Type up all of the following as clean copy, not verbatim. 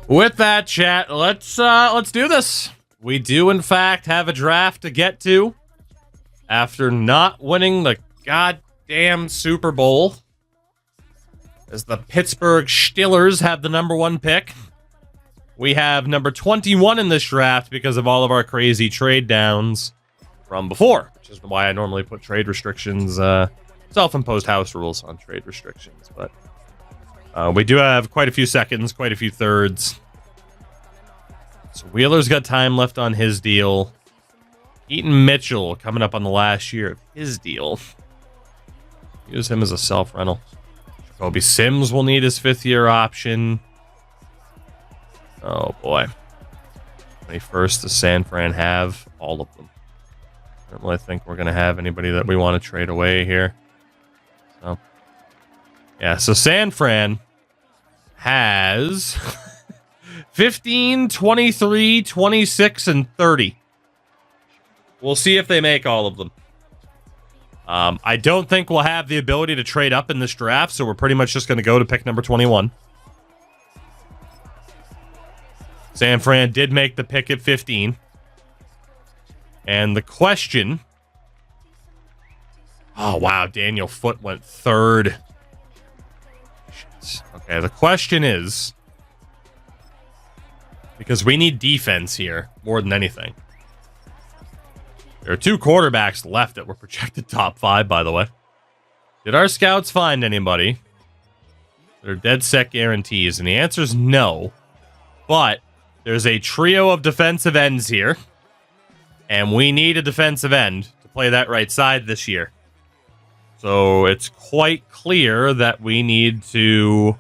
With that, chat, let's do this. We do, in fact, have a draft to get to after not winning the goddamn Super Bowl, as the Pittsburgh Steelers have the #1 pick. We have number 21 in this draft because of all of our crazy trade downs from before, which is why I normally put trade restrictions, self-imposed house rules on trade restrictions. But we do have quite a few seconds, quite a few thirds. So Wheeler's got time left on his deal. Eaton Mitchell coming up on the last year of his deal. Use him as a self-rental. Jacoby Sims will need his 5th-year option. Oh, boy. 21st, does San Fran have all of them? I don't really think we're going to have anybody that we want to trade away here. So, yeah, so San Fran has 15, 23, 26, and 30. We'll see if they make all of them. I don't think we'll have the ability to trade up in this draft, so we're pretty much just going to go to pick number 21. San Fran did make the pick at 15. And the question... Oh, wow, Daniel Foote went 3rd. Okay, the question is... Because we need defense here, more than anything. There are 2 quarterbacks left that were projected top 5, by the way. Did our scouts find anybody that are dead set guarantees? And the answer is no. But there's a trio of defensive ends here. And we need a defensive end to play that right side this year. So it's quite clear that we need to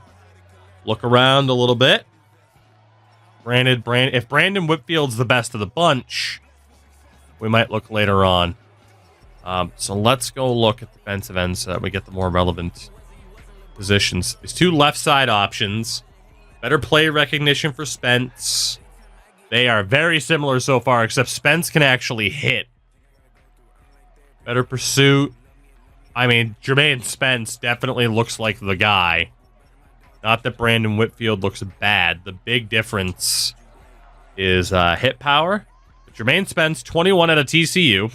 look around a little bit. Granted, if Brandon Whitfield's the best of the bunch, we might look later on. So let's go look at defensive ends so that we get the more relevant positions. These 2 left side options. Better play recognition for Spence. They are very similar so far, except Spence can actually hit. Better pursuit. I mean, Jermaine Spence definitely looks like the guy. Not that Brandon Whitfield looks bad. The big difference is hit power. Jermaine Spence, 21 at a TCU.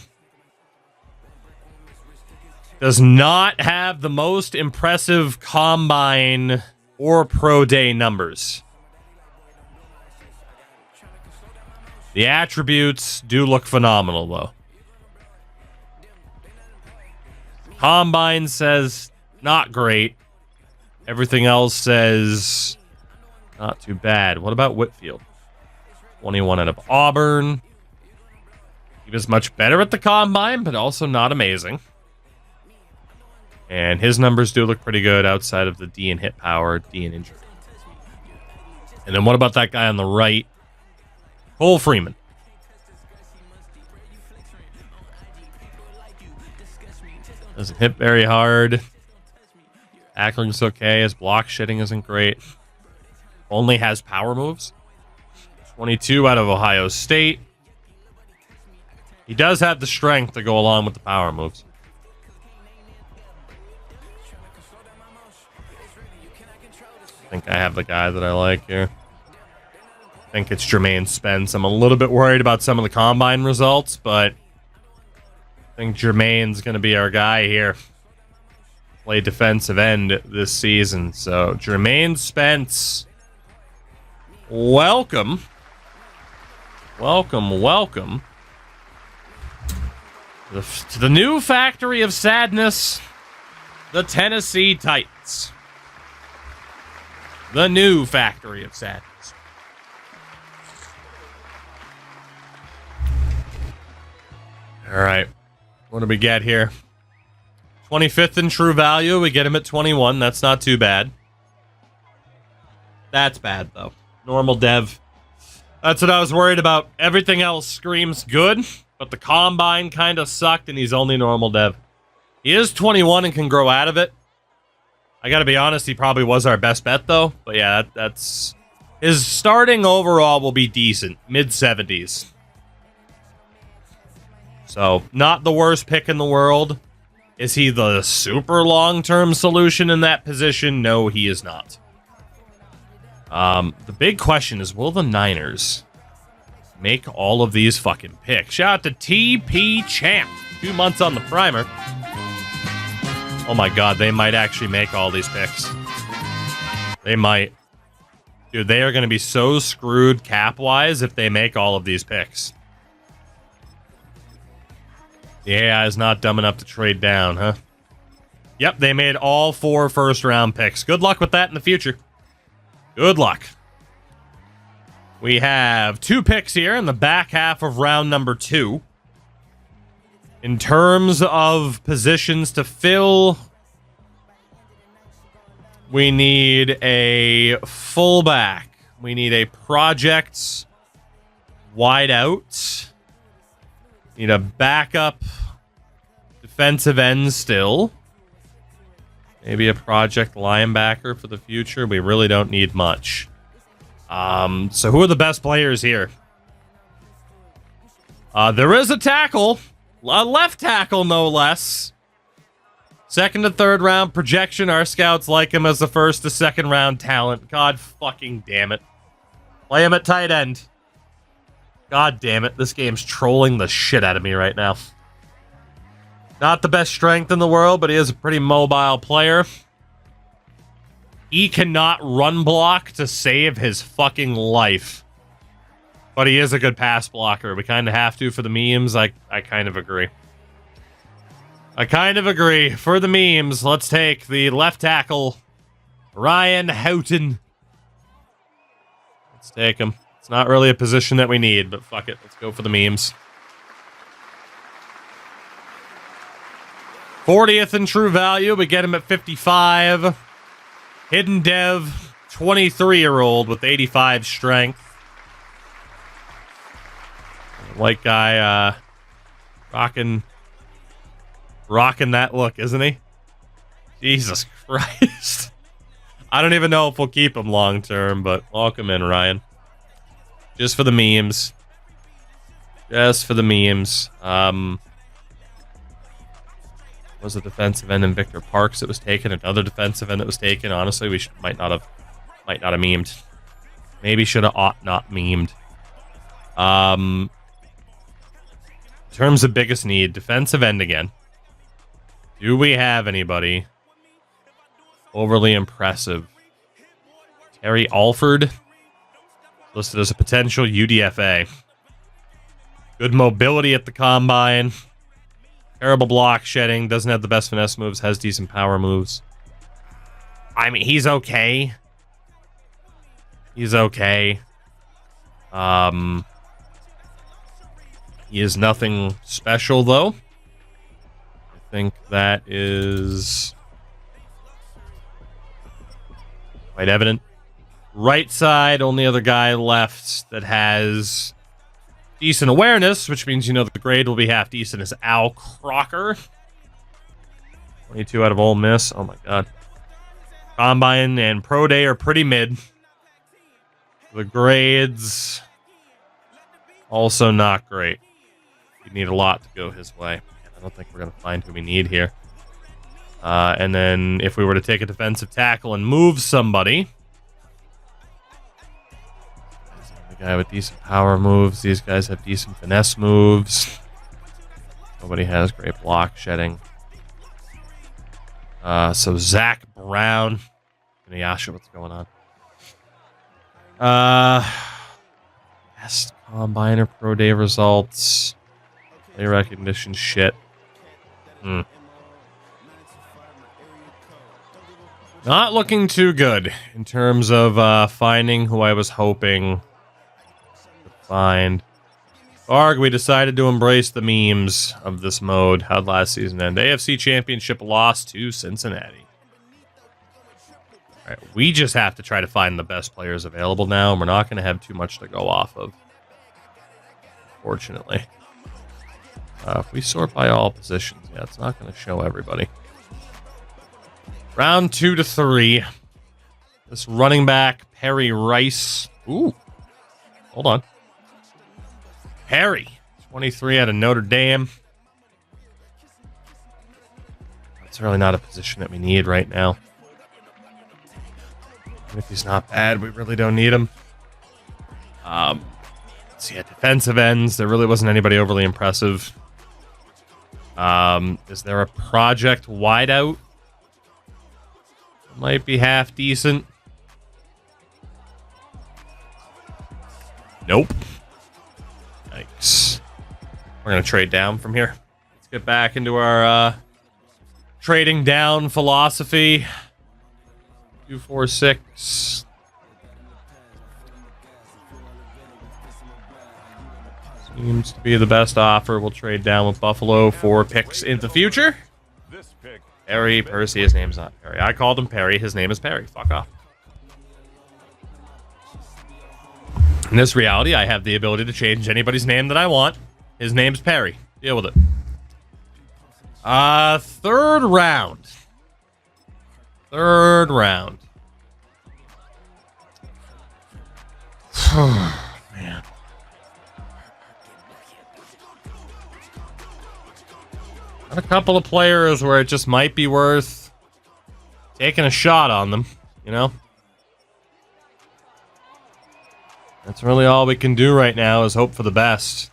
Does not have the most impressive combine or pro day numbers. The attributes do look phenomenal, though. Combine says not great. Everything else says not too bad. What about Whitfield? 21 out of Auburn. He was much better at the combine, but also not amazing. And his numbers do look pretty good outside of the D and hit power, D and injury. And then what about that guy on the right? Cole Freeman. Doesn't hit very hard. Tackling's okay. His block shitting isn't great. Only has power moves. 22 out of Ohio State. He does have the strength to go along with the power moves. I think I have the guy that I like here. I think it's Jermaine Spence. I'm a little bit worried about some of the combine results, but I think Jermaine's going to be our guy here. Play defensive end this season. So, Jermaine Spence, welcome. Welcome, welcome. To the new factory of sadness, the Tennessee Titans. The new factory of sadness. All right. What do we get here? 25th in true value. We get him at 21. That's not too bad. That's bad, though. Normal dev. That's what I was worried about. Everything else screams good, but the combine kind of sucked, and he's only normal dev. He is 21 and can grow out of it. I gotta be honest, he probably was our best bet, though. But yeah, that's... His starting overall will be decent. Mid-70s. So, not the worst pick in the world. Is he the super long-term solution in that position? No, he is not. The big question is, will the Niners make all of these fucking picks? Shout out to TP Champ. 2 months on the primer. Oh my god, they might actually make all these picks. They might. Dude, they are going to be so screwed cap-wise if they make all of these picks. The AI is not dumb enough to trade down, huh? Yep, they made all 4 first-round picks. Good luck with that in the future. Good luck. We have 2 picks here in the back half of round number 2. In terms of positions to fill, we need a fullback. We need a project wideout. Need a backup defensive end still. Maybe a project linebacker for the future. We really don't need much. So who are the best players here? There is a tackle. A left tackle, no less. 2nd to 3rd round projection. Our scouts like him as the 1st to 2nd round talent. God fucking damn it. Play him at tight end. God damn it. This game's trolling the shit out of me right now. Not the best strength in the world, but he is a pretty mobile player. He cannot run block to save his fucking life. But he is a good pass blocker. We kind of have to for the memes. I kind of agree. I kind of agree. For the memes, let's take the left tackle, Ryan Houghton. Let's take him. It's not really a position that we need, but fuck it. Let's go for the memes. 40th in true value. We get him at 55. Hidden dev, 23-year-old with 85 strength. White guy, rocking that look, isn't he? Jesus Christ. I don't even know if we'll keep him long term, but welcome in, Ryan. Just for the memes. Just for the memes. Was a defensive end in Victor Parks that was taken? Another defensive end that was taken? Honestly, we might not have memed. Maybe should have ought not memed. In terms of biggest need, defensive end again. Do we have anybody overly impressive? Terry Alford, listed as a potential UDFA. Good mobility at the combine. Terrible block shedding. Doesn't have the best finesse moves. Has decent power moves. I mean, he's okay. He's okay. He is nothing special, though. I think that is quite evident. Right side, only other guy left that has decent awareness, which means, you know, the grade will be half decent, is Al Crocker. 22 out of Ole Miss. Oh, my God. Combine and Pro Day are pretty mid. The grades, also not great. We need a lot to go his way. I don't think we're going to find who we need here. And then if we were to take a defensive tackle and move somebody, the guy with decent power moves. These guys have decent finesse moves. Nobody has great block shedding. So Zach Brown. Inuyasha, what's going on? Best combiner pro day results. Play recognition shit. Not looking too good in terms of finding who I was hoping to find. Arg, we decided to embrace the memes of this mode. How'd last season end? AFC Championship loss to Cincinnati. All right, we just have to try to find the best players available now, and we're not going to have too much to go off of, fortunately. If we sort by all positions, yeah, it's not going to show everybody. Round 2 to 3. This running back, Perry Rice. Ooh. Hold on. Perry, 23 out of Notre Dame. That's really not a position that we need right now. If he's not bad, we really don't need him. Let's see, at defensive ends, there really wasn't anybody overly impressive. Is there a project wideout? Might be half decent. Nope. Yikes. We're going to trade down from here. Let's get back into our trading down philosophy. 246. Seems to be the best offer. We'll trade down with Buffalo for picks in the future. Perry, Percy, his name's not Perry. I called him Perry. His name is Perry. Fuck off. In this reality, I have the ability to change anybody's name that I want. His name's Perry. Deal with it. Third round. Third round. Man. Got a couple of players where it just might be worth taking a shot on them, you know? That's really all we can do right now is hope for the best.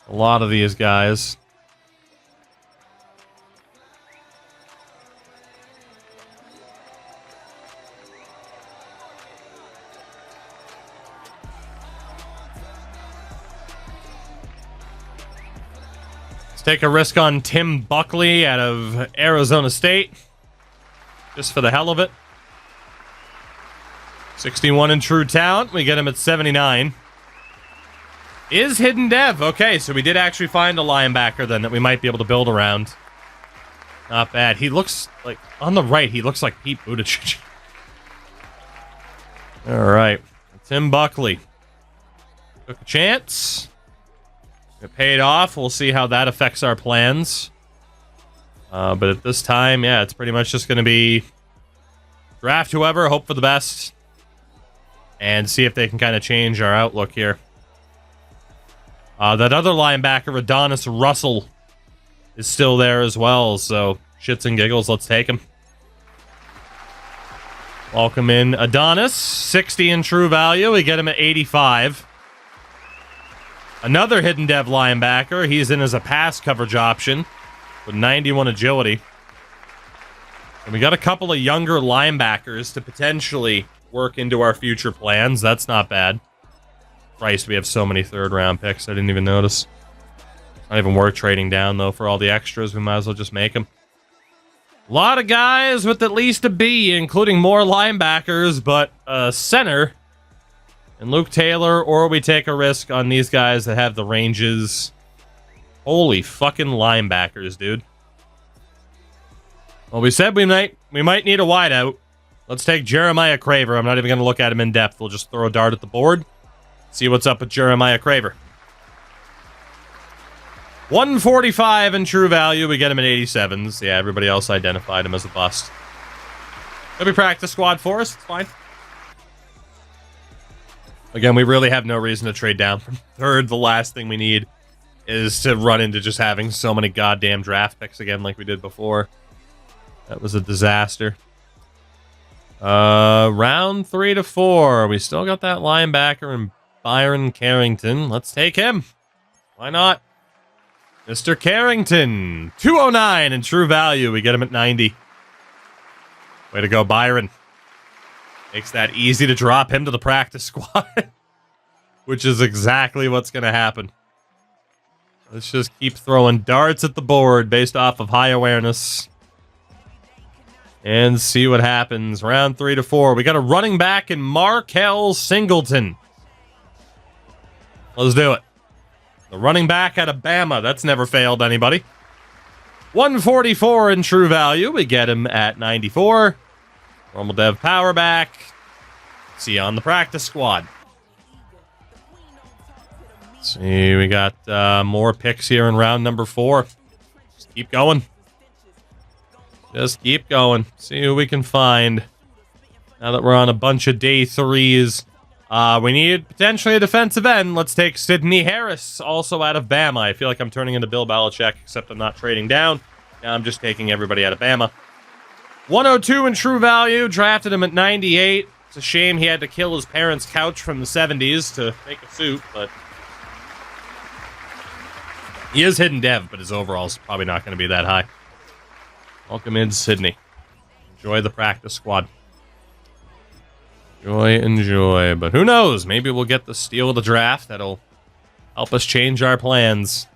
A lot of these guys. Take a risk on Tim Buckley out of Arizona State. Just for the hell of it. 61 in true talent. We get him at 79. Is hidden dev. Okay, so we did actually find a linebacker then that we might be able to build around. Not bad. He looks like, on the right, he looks like Pete Buttigieg. All right. Tim Buckley. Took a chance. It paid off. We'll see how that affects our plans. But at this time, yeah, it's pretty much just going to be draft whoever, hope for the best, and see if they can kind of change our outlook here. That other linebacker, Adonis Russell, is still there as well, so shits and giggles, let's take him. Welcome in Adonis, 60 in true value. We get him at 85. Another hidden dev linebacker. He's in as a pass coverage option with 91 agility. And we got a couple of younger linebackers to potentially work into our future plans. That's not bad. Christ, we have so many third-round picks. I didn't even notice. Not even worth trading down, though, for all the extras. We might as well just make them. A lot of guys with at least a B, including more linebackers, but a center... And Luke Taylor, or we take a risk on these guys that have the ranges. Holy fucking linebackers, dude. Well, we said we might need a wideout. Let's take Jeremiah Craver. I'm not even going to look at him in depth. We'll just throw a dart at the board. See what's up with Jeremiah Craver. 145 in true value. We get him at 87s. Yeah, everybody else identified him as a bust. He'll be practice squad for us. It's fine. Again, we really have no reason to trade down from third. The last thing we need is to run into just having so many goddamn draft picks again like we did before. That was a disaster. Round 3 to 4. We still got that linebacker in Byron Carrington. Let's take him. Why not? Mr. Carrington. 209 in true value. We get him at 90. Way to go, Byron. Makes that easy to drop him to the practice squad. Which is exactly what's going to happen. Let's just keep throwing darts at the board based off of high awareness. And see what happens. Round 3 to 4. We got a running back in Markel Singleton. Let's do it. The running back out of Bama. That's never failed anybody. 144 in true value. We get him at 94. Normal dev power back. See you on the practice squad. Let's see, we got more picks here in round number 4. Just keep going. Just keep going. See who we can find. Now that we're on a bunch of day 3s. We need potentially a defensive end. Let's take Sidney Harris, also out of Bama. I feel like I'm turning into Bill Belichick, except I'm not trading down. Now I'm just taking everybody out of Bama. 102 in true value. Drafted him at 98. It's a shame he had to kill his parents' couch from the 70s to make a suit, but he is hidden dev, but his overall's probably not going to be that high. Welcome in, Sydney. Enjoy the practice squad. Enjoy. But who knows? Maybe we'll get the steal of the draft that'll help us change our plans.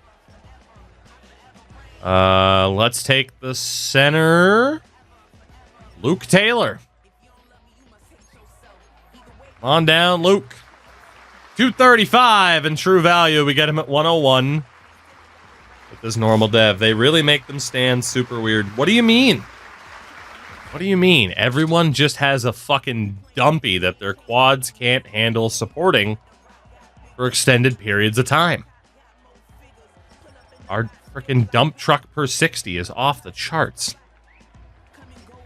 Let's take the center. Luke Taylor. Come on down, Luke. 235 in true value. We get him at 101. With this normal dev. They really make them stand super weird. What do you mean? What do you mean? Everyone just has a fucking dumpy that their quads can't handle supporting for extended periods of time. Our freaking dump truck per 60 is off the charts.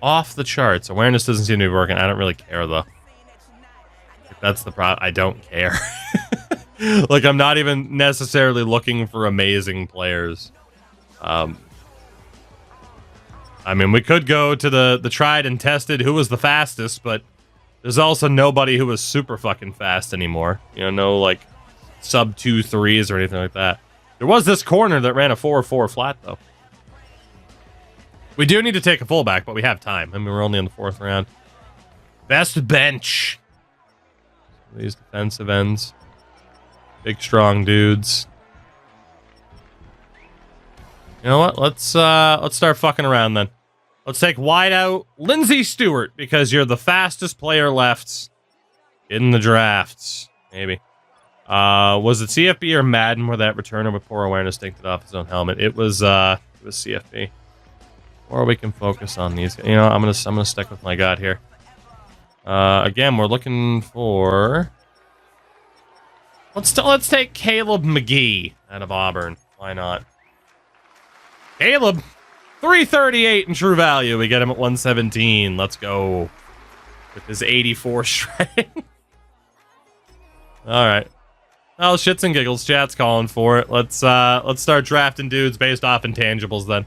Off the charts. Awareness doesn't seem to be working. I don't really care, though. If that's the problem, I don't care. Like, I'm not even necessarily looking for amazing players. I mean, we could go to the tried and tested who was the fastest, but there's also nobody who was super fucking fast anymore. You know, no, like, sub 2.3s or anything like that. There was this corner that ran a 4.4 flat, though. We do need to take a fullback, but we have time. I mean, we're only in the 4th round. Best bench. These defensive ends. Big, strong dudes. You know what? Let's start fucking around then. Let's take wide out Lindsey Stewart because you're the fastest player left in the drafts. Maybe. Was it CFB or Madden where that returner with poor awareness dinked it off his own helmet? It was CFB. Or we can focus on these. You know, I'm gonna stick with my gut here. Again, we're looking for. Let's take Caleb McGee out of Auburn. Why not? Caleb, 338 in true value. We get him at 117. Let's go with his 84 shredding. All right. Oh, shits and giggles. Chat's calling for it. Let's start drafting dudes based off intangibles then.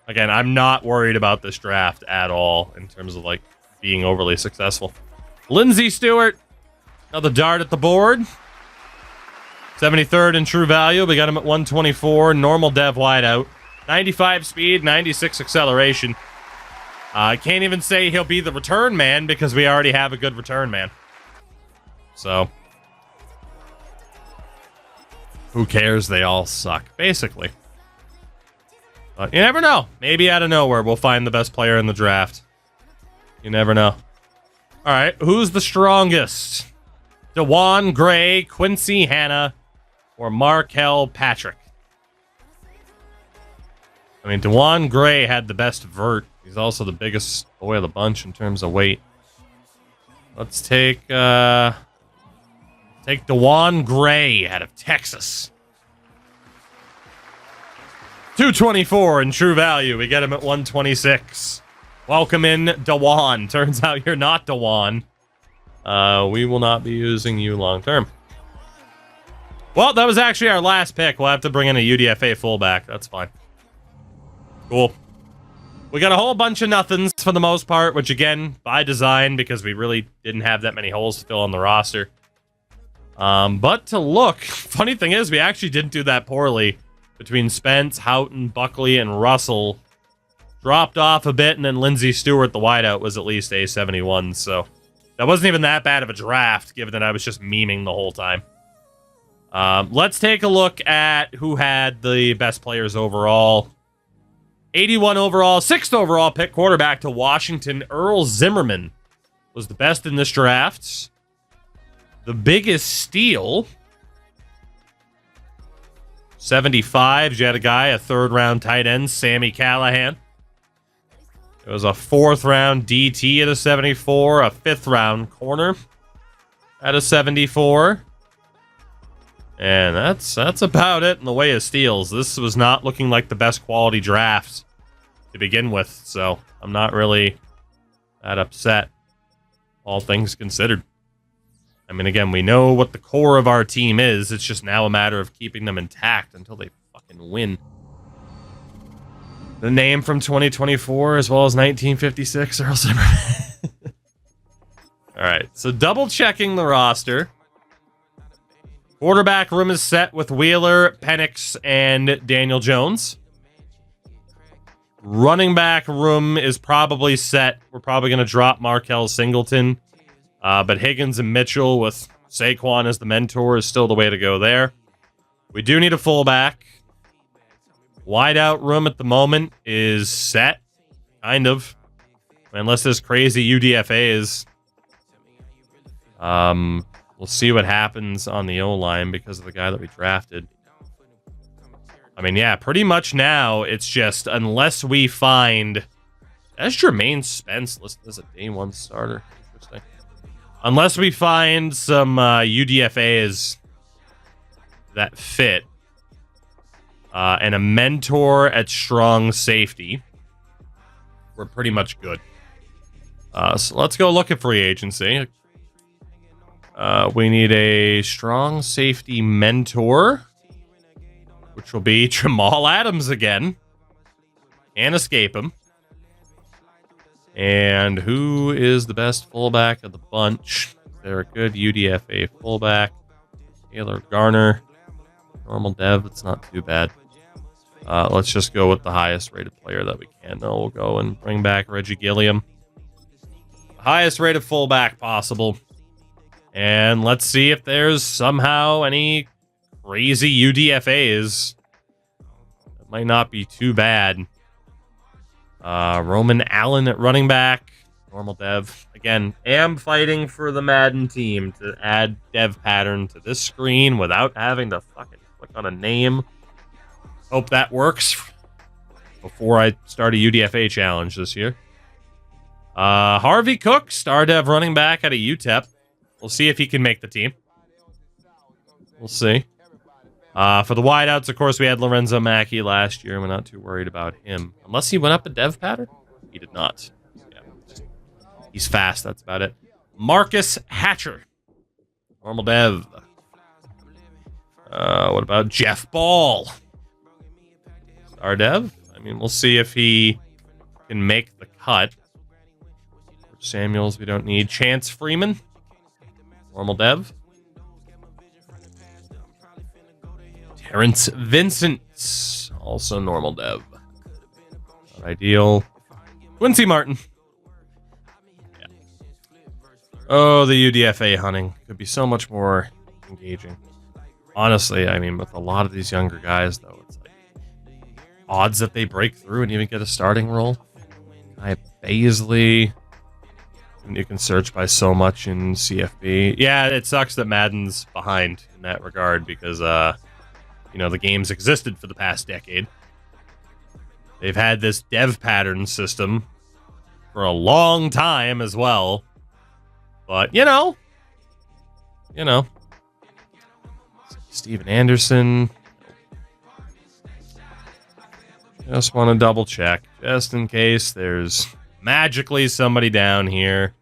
Again, I'm not worried about this draft at all in terms of like being overly successful. Lindsey Stewart, another dart at the board. 73rd in true value. We got him at 124. Normal dev wideout. 95 speed, 96 acceleration. I can't even say he'll be the return man because we already have a good return man. So, who cares? They all suck, basically. But you never know. Maybe out of nowhere, we'll find the best player in the draft. You never know. All right, who's the strongest? DeJuan Gray, Quincy Hanna, or Markel Patrick? I mean, DeJuan Gray had the best vert. He's also the biggest boy of the bunch in terms of weight. Let's take DeJuan Gray out of Texas. 224 in true value. We get him at 126. Welcome in, DeJuan. Turns out you're not DeJuan. We will not be using you long term. Well, that was actually our last pick. We'll have to bring in a UDFA fullback. That's fine. Cool. We got a whole bunch of nothings for the most part, which again, by design, because we really didn't have that many holes to fill on the roster. But to look, funny thing is, we actually didn't do that poorly. Between Spence, Houghton, Buckley, and Russell. Dropped off a bit, and then Lindsey Stewart, the wideout, was at least a 71, so that wasn't even that bad of a draft, given that I was just memeing the whole time. Let's take a look at who had the best players overall. 81 overall, 6th overall pick, quarterback to Washington, Earl Zimmerman was the best in this draft. The biggest steal, 75. You had a guy, a 3rd-round tight end, Sammy Callahan. It was a 4th-round DT at a 74, a 5th-round corner at a 74. And that's about it in the way of steals. This was not looking like the best quality draft to begin with, so I'm not really that upset, all things considered. I mean, again, we know what the core of our team is. It's just now a matter of keeping them intact until they fucking win. The name from 2024 as well as 1956, Earl Zimmerman. All right, so double checking the roster. Quarterback room is set with Wheeler, Penix, and Daniel Jones. Running back room is probably set. We're probably going to drop Markel Singleton. But Higgins and Mitchell with Saquon as the mentor is still the way to go there. We do need a fullback. Wideout room at the moment is set. Kind of. Unless there's crazy UDFAs. We'll see what happens on the O-line because of the guy that we drafted. I mean, yeah, pretty much now it's just unless we find... That's Jermaine Spence listed as a day one starter. Interesting. Unless we find some UDFAs that fit. And a mentor at strong safety. We're pretty much good. So let's go look at free agency. We need a strong safety mentor, which will be Jamal Adams again. Can't escape him. And who is the best fullback of the bunch? They're a good UDFA fullback. Taylor Garner. Normal dev, it's not too bad. Let's just go with the highest rated player that we can. Then we'll go and bring back Reggie Gilliam. Highest rated fullback possible. And let's see if there's somehow any crazy UDFAs. It might not be too bad. Roman Allen at running back. Normal dev. Again, am fighting for the Madden team to add dev pattern to this screen without having to fucking click on a name. Hope that works before I start a UDFA challenge this year. Harvey Cook, star dev running back at a UTEP. We'll see if he can make the team. We'll see. For the wideouts, of course, we had Lorenzo Mackey last year. We're not too worried about him. Unless he went up a dev pattern? He did not. Yeah, he's fast. That's about it. Marcus Hatcher. Normal dev. What about Jeff Ball? Star dev? I mean, we'll see if he can make the cut. Samuels, we don't need. Chance Freeman. Normal dev. Terrence Vincent. Also normal dev. Not ideal. Quincy Martin. Yeah. Oh, the UDFA hunting. Could be so much more engaging. Honestly, I mean, with a lot of these younger guys, though, it's like odds that they break through and even get a starting role. Kai Baisley. You can search by so much in CFB. Yeah, it sucks that Madden's behind in that regard because, you know, the game's existed for the past decade. They've had this dev pattern system for a long time as well. But, you know. Steven Anderson. Just want to double check just in case there's magically somebody down here.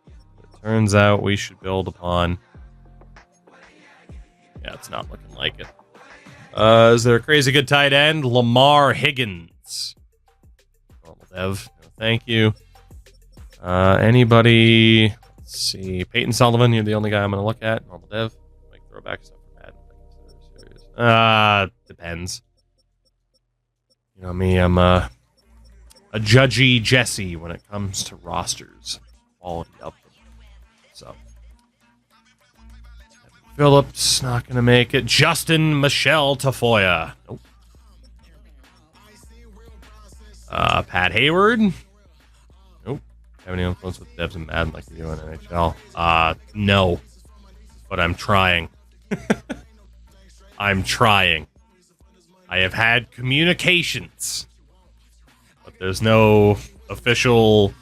It turns out we should build upon. Yeah, it's not looking like it. Is there a crazy good tight end? Lamar Higgins. Normal dev. No, thank you. Anybody? Let's see. Peyton Sullivan, you're the only guy I'm going to look at. Normal dev. Make throwback stuff for Madden. Depends. You know me, I'm a judgy Jesse when it comes to rosters. Quality of them. So. Phillips, not going to make it. Justin Michelle Tafoya. Nope. Pat Hayward. Nope. Have any influence with devs and Madden like we do in NHL? No. But I'm trying. I'm trying. I have had communications. But there's no official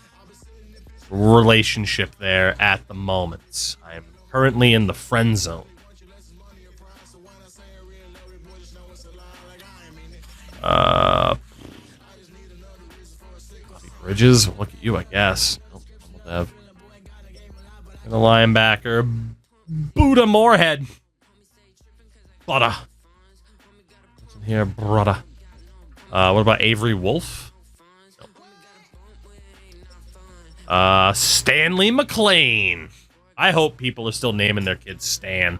relationship there at the moment. I'm currently in the friend zone. Bobby Bridges, look at you, I guess. And the linebacker, Buddha Moorhead. Buddha. What's in here, brother? What about Avery Wolf? Stanley McLean. I hope people are still naming their kids Stan.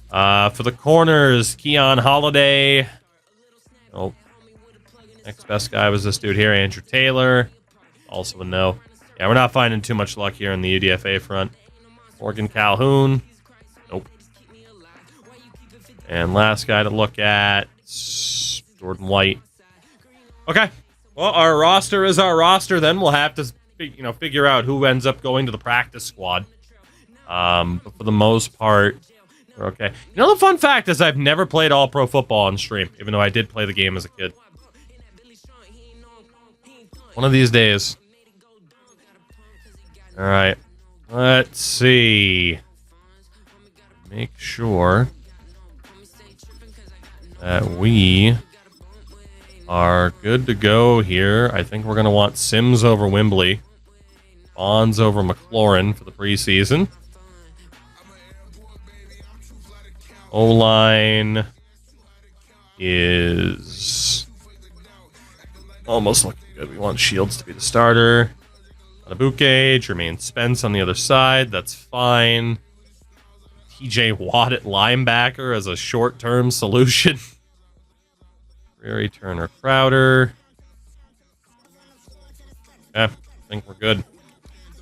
For the corners, Keon Holiday. Oh, next best guy was this dude here, Andrew Taylor. Also a no. Yeah, we're not finding too much luck here on the UDFA front. Morgan Calhoun. Nope. And last guy to look at, Jordan White. Okay. Well, our roster is our roster. Then we'll have to, figure out who ends up going to the practice squad. But for the most part, we're okay. You know, the fun fact is I've never played All-Pro Football on stream, even though I did play the game as a kid. One of these days. All right. Let's see. Make sure that we are good to go here. I think we're going to want Sims over Wembley. Bonds over McLaurin for the preseason. O-line is almost looking good. We want Shields to be the starter. Matabuke, Jermaine Spence on the other side. That's fine. TJ Watt at linebacker as a short-term solution. Prairie Turner Crowder. Yeah, I think we're good.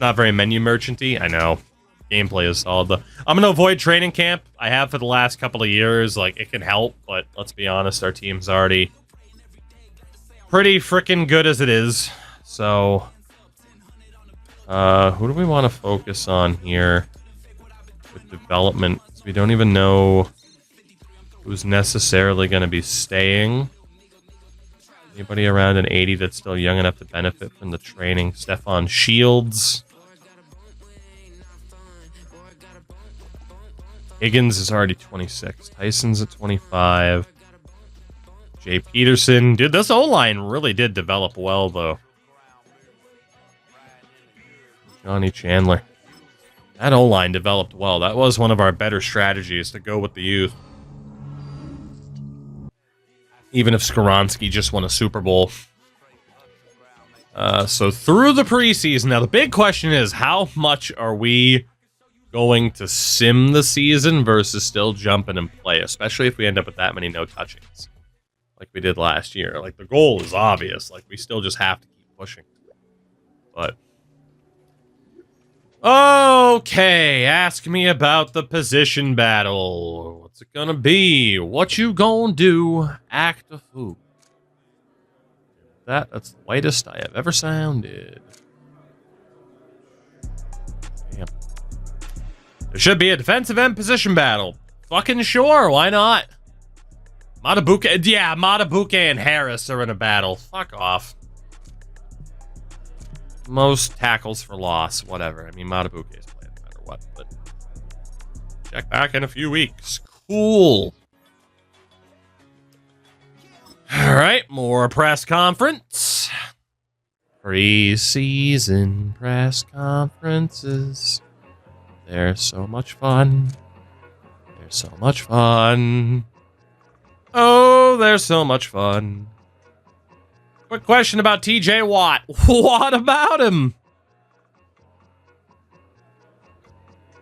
Not very menu merchanty, I know. Gameplay is solid though. I'm gonna avoid training camp. I have for the last couple of years. Like, it can help, but let's be honest, our team's already pretty freaking good as it is. So, who do we want to focus on here with development? We don't even know who's necessarily going to be staying. Anybody around an 80 that's still young enough to benefit from the training? Stephon Shields. Higgins is already 26. Tyson's at 25. Jay Peterson. Dude, this O-line really did develop well, though. Johnny Chandler. That O-line developed well. That was one of our better strategies, to go with the youth. Even if Skoronski just won a Super Bowl. So through the preseason, now the big question is, how much are we going to sim the season versus still jump in and play, especially if we end up with that many no touchings like we did last year. Like, the goal is obvious. Like, we still just have to keep pushing. But okay, ask me about the position battle. What's it gonna be? What you gonna do? Act a fool. That's the whitest I have ever sounded. Damn. There should be a defensive end position battle. Fucking sure, why not? Matabuke and Harris are in a battle. Fuck off. Most tackles for loss, whatever. I mean, Matabuke is playing no matter what, but check back in a few weeks. Cool. All right, more press conference. Preseason press conferences. They're so much fun. They're so much fun. Oh, they're so much fun. Quick question about TJ Watt. What about him?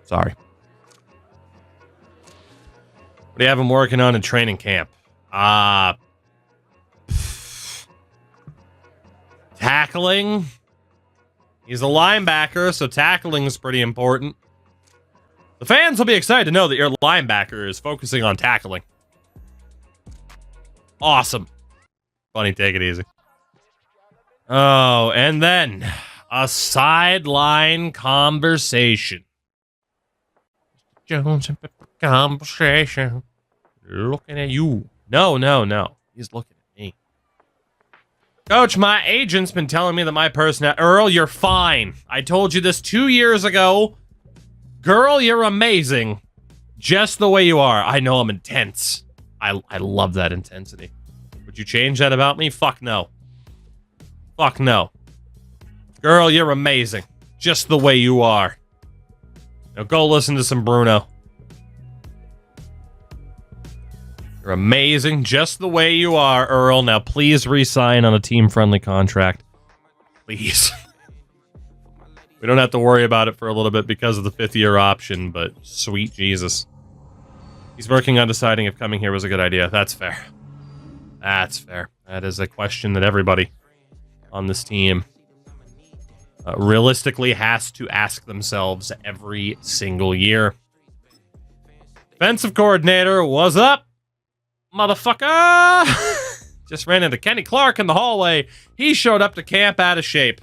Sorry. What do you have him working on in training camp? Tackling. He's a linebacker, so tackling is pretty important. The fans will be excited to know that your linebacker is focusing on tackling. Awesome. Funny, take it easy. Oh, and then a sideline conversation. Jones and Pepper conversation. Looking at you. No. He's looking at me. Coach, my agent's been telling me that my personality... Earl, you're fine. I told you this 2 years ago. Girl, you're amazing. Just the way you are. I know I'm intense. I love that intensity. Would you change that about me? Fuck no. Fuck no. Girl, you're amazing. Just the way you are. Now go listen to some Bruno. You're amazing just the way you are, Earl. Now, please re-sign on a team-friendly contract. Please. We don't have to worry about it for a little bit because of the 5th-year option, but sweet Jesus. He's working on deciding if coming here was a good idea. That's fair. That's fair. That is a question that everybody on this team realistically has to ask themselves every single year. Defensive coordinator, what's up, motherfucker? Just ran into Kenny Clark in the hallway. He showed up to camp out of shape.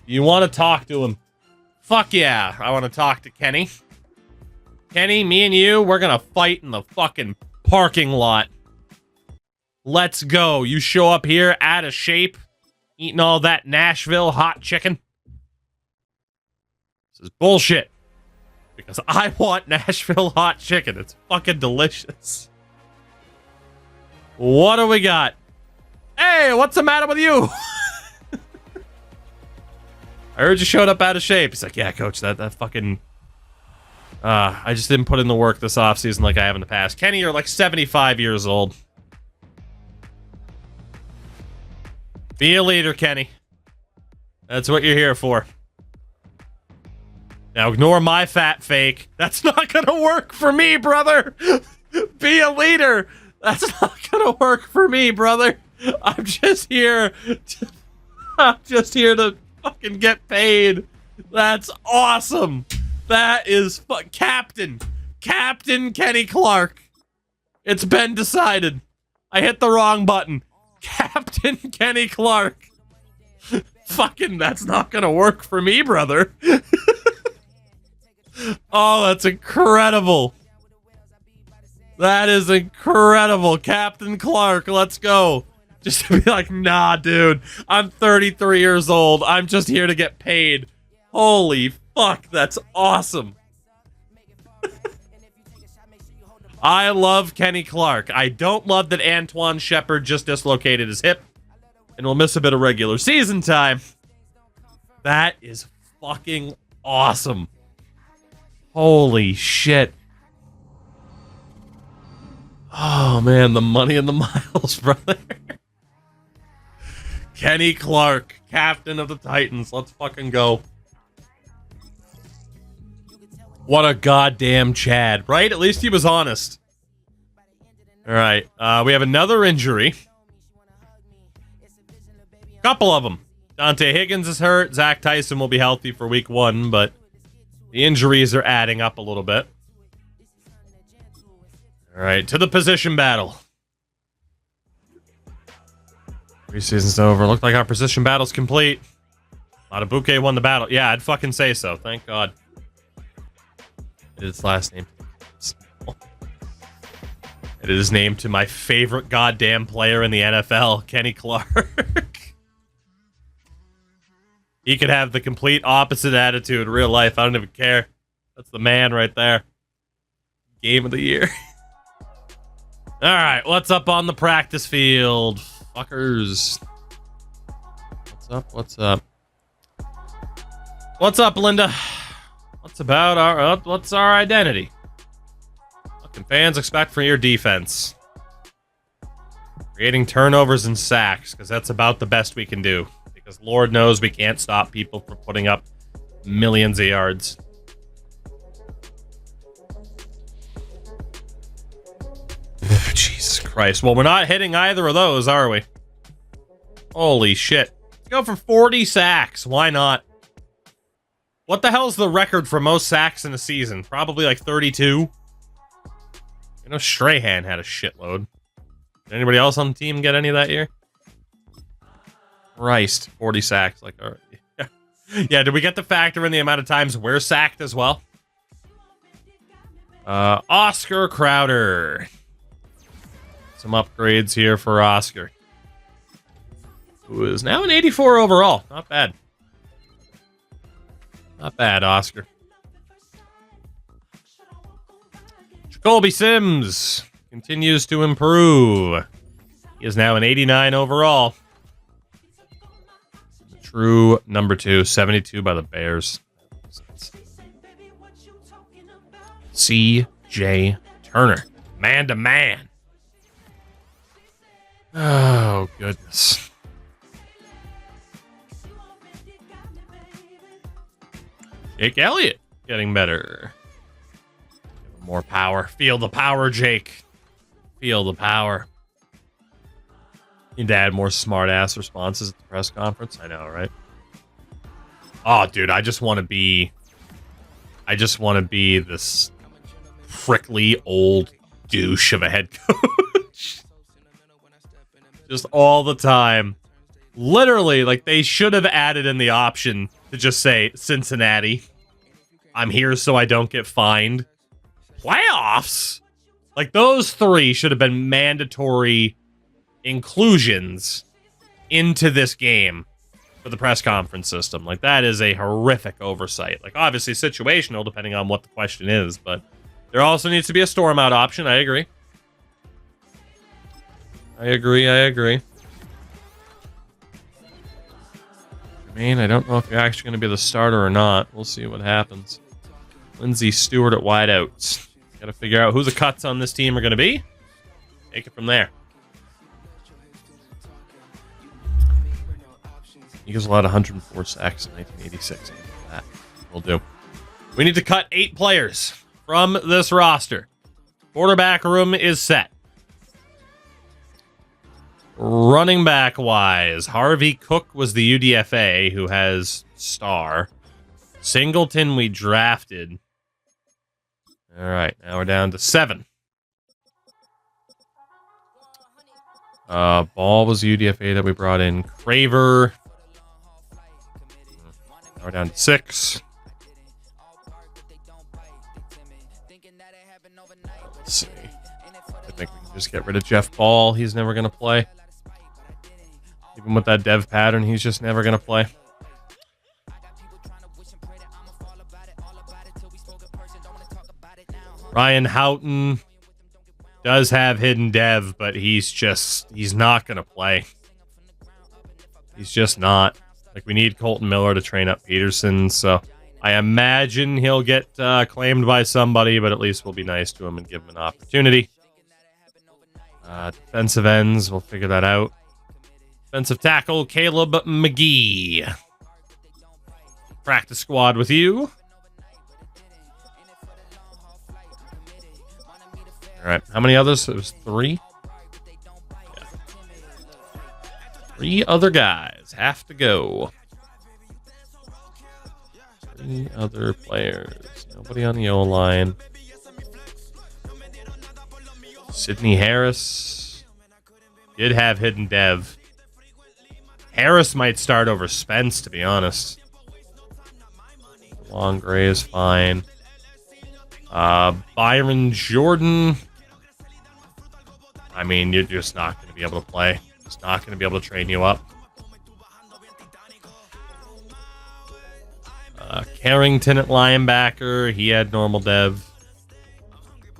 You want to talk to him? Fuck yeah, I want to talk to Kenny. Kenny, me and you, we're gonna fight in the fucking parking lot. Let's go. You show up here out of shape, eating all that Nashville hot chicken. This is bullshit. Because I want Nashville hot chicken. It's fucking delicious. What do we got? Hey, what's the matter with you? I heard you showed up out of shape. He's like, yeah, coach, that fucking... I just didn't put in the work this offseason like I have in the past. Kenny, you're like 75 years old. Be a leader, Kenny. That's what you're here for. Now ignore my fat fake. That's not gonna work for me, brother. Be a leader. That's not gonna work for me, brother. I'm just here to fucking get paid. That's awesome. That is Captain Kenny Clark. It's been decided. I hit the wrong button. Captain Kenny Clark. Fucking, that's not gonna work for me, brother. Oh, that's incredible. That is incredible. Captain Clark, let's go. Just to be like, nah, dude. I'm 33 years old. I'm just here to get paid. Holy fuck, that's awesome. I love Kenny Clark. I don't love that Antoine Shepard just dislocated his hip and will miss a bit of regular season time. That is fucking awesome. Holy shit. Oh, man, the money and the miles, brother. Kenny Clark, captain of the Titans. Let's fucking go. What a goddamn Chad, right? At least he was honest. All right, we have another injury. Couple of them. Dante Higgins is hurt. Zach Tyson will be healthy for week 1, but the injuries are adding up a little bit. All right, to the position battle. Preseason's over. Looked like our position battle's complete. Matabuke won the battle. Yeah, I'd fucking say so. Thank God. His last name. It is named to my favorite goddamn player in the NFL, Kenny Clark. He could have the complete opposite attitude in real life. I don't even care. That's the man right there. Game of the year. All right, what's up on the practice field, fuckers? What's up? What's up? What's up, Linda? What's our identity? What can fans expect from your defense? Creating turnovers and sacks, because that's about the best we can do. Because Lord knows we can't stop people from putting up millions of yards. Jesus Christ. Well, we're not hitting either of those, are we? Holy shit. Let's go for 40 sacks. Why not? What the hell's the record for most sacks in a season? Probably like 32. You know, Strahan had a shitload. Did anybody else on the team get any of that year? Christ, 40 sacks. Like, all right. Yeah, did we get to factor in the amount of times we're sacked as well? Oscar Crowder. Some upgrades here for Oscar, who is now an 84 overall. Not bad. Not bad, Oscar. Jacoby Sims continues to improve. He is now an 89 overall. The true number 2, 72 by the Bears. C.J. Turner. Man to man. Oh, goodness. Jake Elliott getting better. Give him more power. Feel the power, Jake. Feel the power. Need to add more smart-ass responses at the press conference. I know, right? Oh, dude, I just want to be this prickly old douche of a head coach. Just all the time. Literally, like, they should have added in the option to just say, Cincinnati, I'm here so I don't get fined. Playoffs? Like, those three should have been mandatory inclusions into this game for the press conference system. Like, that is a horrific oversight. Like, obviously situational, depending on what the question is, but there also needs to be a storm out option. I agree. I agree. I mean, I don't know if you're actually going to be the starter or not. We'll see what happens. Lindsey Stewart at wideouts. Got to figure out who the cuts on this team are going to be. Take it from there. Eagles allowed 104 sacks in 1986. That will do. We need to cut 8 players from this roster. Quarterback room is set. Running back wise, Harvey Cook was the UDFA who has star. Singleton we drafted. All right, now we're down to 7. Ball was UDFA that we brought in. Craver. Now we're down to 6. Let's see. I think we can just get rid of Jeff Ball. He's never going to play. Even with that dev pattern, he's just never going to play. Ryan Houghton does have hidden dev, but he's not going to play. He's just not. Like, we need Colton Miller to train up Peterson, so I imagine he'll get claimed by somebody, but at least we'll be nice to him and give him an opportunity. Defensive ends, we'll figure that out. Defensive tackle, Caleb McGee. Practice squad with you. All right, how many others? It was 3. Yeah. 3 other guys have to go. 3 other players. Nobody on the O-line. Sidney Harris did have hidden dev. Harris might start over Spence, to be honest. Long Gray is fine. Byron Jordan. I mean, you're just not going to be able to play. Just not going to be able to train you up. Carrington at linebacker. He had normal dev.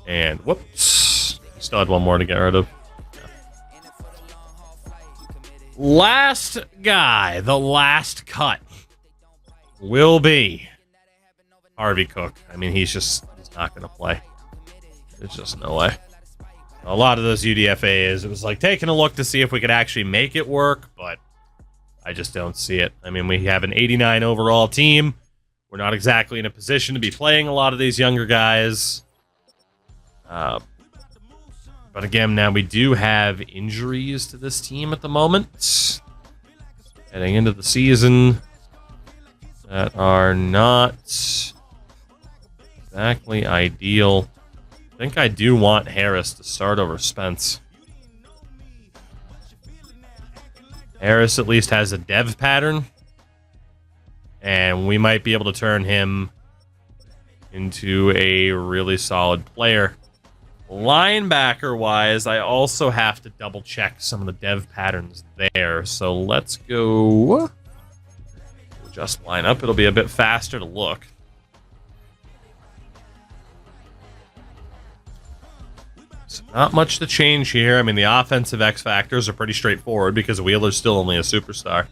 And whoops. Still had one more to get rid of. Last guy, the last cut, will be Harvey Cook. I mean, he's not going to play. There's just no way. A lot of those UDFAs, it was like taking a look to see if we could actually make it work, but I just don't see it. I mean, we have an 89 overall team. We're not exactly in a position to be playing a lot of these younger guys. But again, now we do have injuries to this team at the moment. Heading into the season that are not exactly ideal. I think I do want Harris to start over Spence. Harris at least has a dev pattern. And we might be able to turn him into a really solid player. Linebacker-wise, I also have to double-check some of the dev patterns there. So let's go just line up. It'll be a bit faster to look. So not much to change here. I mean, the offensive X factors are pretty straightforward because Wheeler's still only a superstar.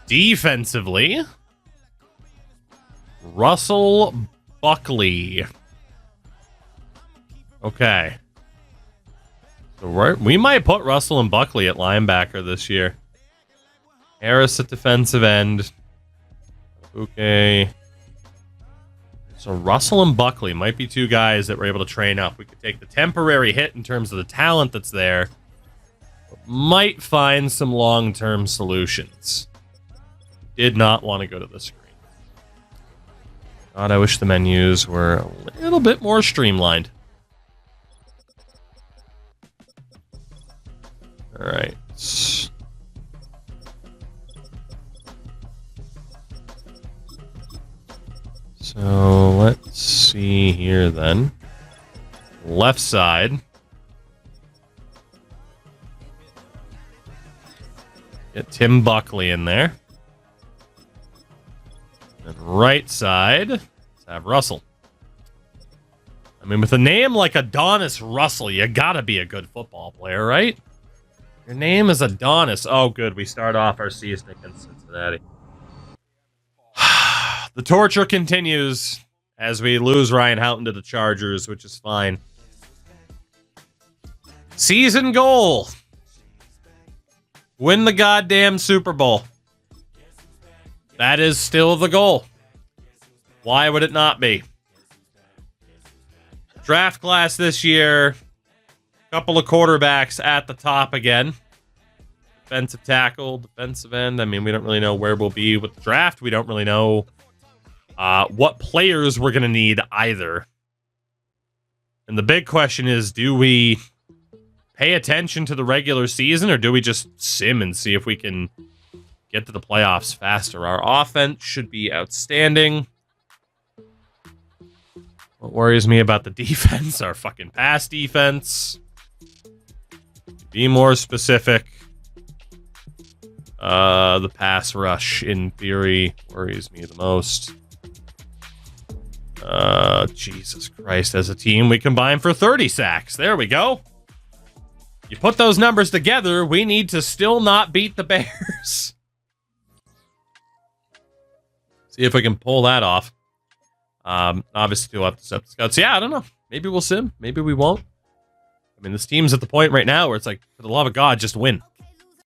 Defensively, Russell Buckley. Okay. So we might put Russell and Buckley at linebacker this year. Harris at defensive end. Okay. So Russell and Buckley might be two guys that we're able to train up. We could take the temporary hit in terms of the talent that's there. But might find some long-term solutions. Did not want to go to the screen. God, I wish the menus were a little bit more streamlined. All right. So let's see here then. Left side. Get Tim Buckley in there. And right side, let's have Russell. I mean, with a name like Adonis Russell, you gotta be a good football player, right? Your name is Adonis. Oh, good. We start off our season against Cincinnati. The torture continues as we lose Ryan Houghton to the Chargers, which is fine. Season goal. Win the goddamn Super Bowl. That is still the goal. Why would it not be? Draft class this year. Couple of quarterbacks at the top again. Defensive tackle, defensive end. I mean, we don't really know where we'll be with the draft. We don't really know what players we're going to need either. And the big question is, do we pay attention to the regular season or do we just sim and see if we can get to the playoffs faster? Our offense should be outstanding. What worries me about the defense? Our fucking pass defense. Be more specific. The pass rush, in theory, worries me the most. Jesus Christ. As a team, we combine for 30 sacks. There we go. You put those numbers together, we need to still not beat the Bears. See if we can pull that off. Obviously, we'll have to set the scouts. Yeah, I don't know. Maybe we'll sim. Maybe we won't. I mean, this team's at the point right now where it's like, for the love of God, just win.